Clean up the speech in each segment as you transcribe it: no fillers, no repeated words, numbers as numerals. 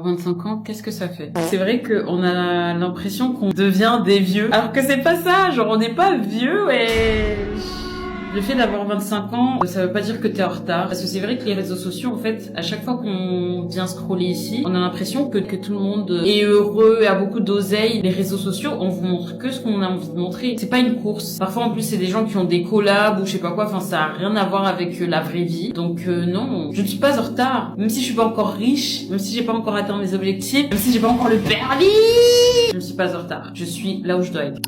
25 ans, qu'est-ce que ça fait? C'est vrai qu'on a l'impression qu'on devient des vieux, alors que c'est pas ça, genre on n'est pas vieux et... Le fait d'avoir 25 ans, ça veut pas dire que t'es en retard. Parce que c'est vrai que les réseaux sociaux, en fait, à chaque fois qu'on vient scroller ici, on a l'impression que tout le monde est heureux et a beaucoup d'oseille. Les réseaux sociaux, on vous montre que ce qu'on a envie de montrer. C'est pas une course. Parfois, en plus, c'est des gens qui ont des collabs ou je sais pas quoi. Enfin, ça a rien à voir avec la vraie vie. Donc, non, je ne suis pas en retard. Même si je suis pas encore riche, même si j'ai pas encore atteint mes objectifs, même si j'ai pas encore le permis, je ne suis pas en retard. Je suis là où je dois être.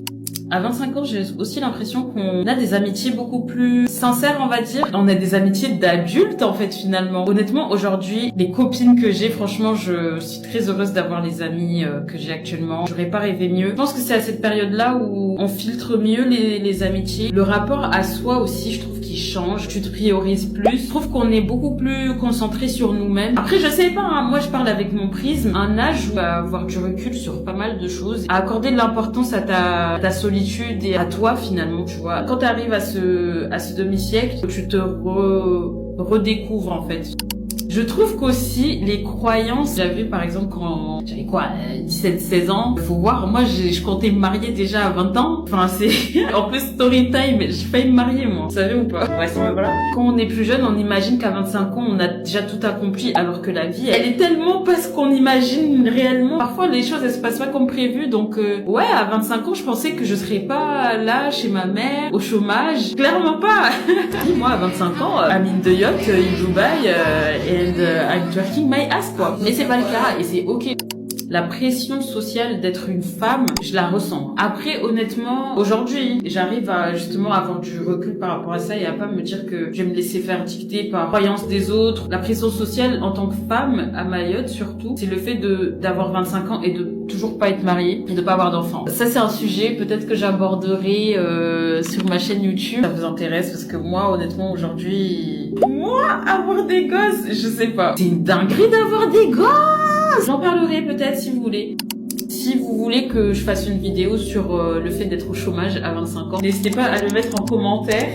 À 25 ans, j'ai aussi l'impression qu'on a des amitiés beaucoup plus sincères, on va dire. On a des amitiés d'adultes, en fait, finalement. Honnêtement, aujourd'hui, les copines que j'ai, franchement, je suis très heureuse d'avoir les amis que j'ai actuellement. J'aurais pas rêvé mieux. Je pense que c'est à cette période-là où on filtre mieux les amitiés. Le rapport à soi aussi, je trouve qu'il change. Tu te priorises plus. Je trouve qu'on est beaucoup plus concentré sur nous-mêmes. Après, je sais pas, hein, moi, je parle avec mon prisme. Un âge où à avoir du recul sur pas mal de choses. À accorder de l'importance à ta solitude et à toi finalement, tu vois. Quand tu arrives à ce demi-siècle, tu te redécouvres en fait. Je trouve qu'aussi les croyances, j'avais par exemple quand j'avais 17-16 ans, faut voir, moi je comptais me marier déjà à 20 ans. Enfin c'est en plus story time, j'ai failli me marier moi. Vous savez ou pas? Ouais, voilà. Quand on est plus jeune, on imagine qu'à 25 ans, on a déjà tout accompli alors que la vie, elle est tellement pas ce qu'on imagine réellement. Parfois les choses elles se passent pas comme prévu. Donc ouais, à 25 ans, je pensais que je serais pas là chez ma mère au chômage. Clairement pas. Moi à 25 ans, à mine de yacht, in Dubaï and I'm twerking my ass quoi. Mais c'est pas le cas et c'est ok. La pression sociale d'être une femme, je la ressens. Après, honnêtement, aujourd'hui, j'arrive à justement avoir du recul par rapport à ça et à pas me dire que je vais me laisser faire dicter par croyances des autres. La pression sociale en tant que femme, à Mayotte surtout, c'est le fait d'avoir 25 ans et de toujours pas être mariée et de pas avoir d'enfants. Ça, c'est un sujet peut-être que j'aborderai sur ma chaîne YouTube. Ça vous intéresse parce que moi, honnêtement, aujourd'hui, avoir des gosses, je sais pas. C'est une dinguerie d'avoir des gosses. J'en parlerai peut-être si vous voulez. Si vous voulez que je fasse une vidéo sur le fait d'être au chômage à 25 ans, n'hésitez pas à le mettre en commentaire.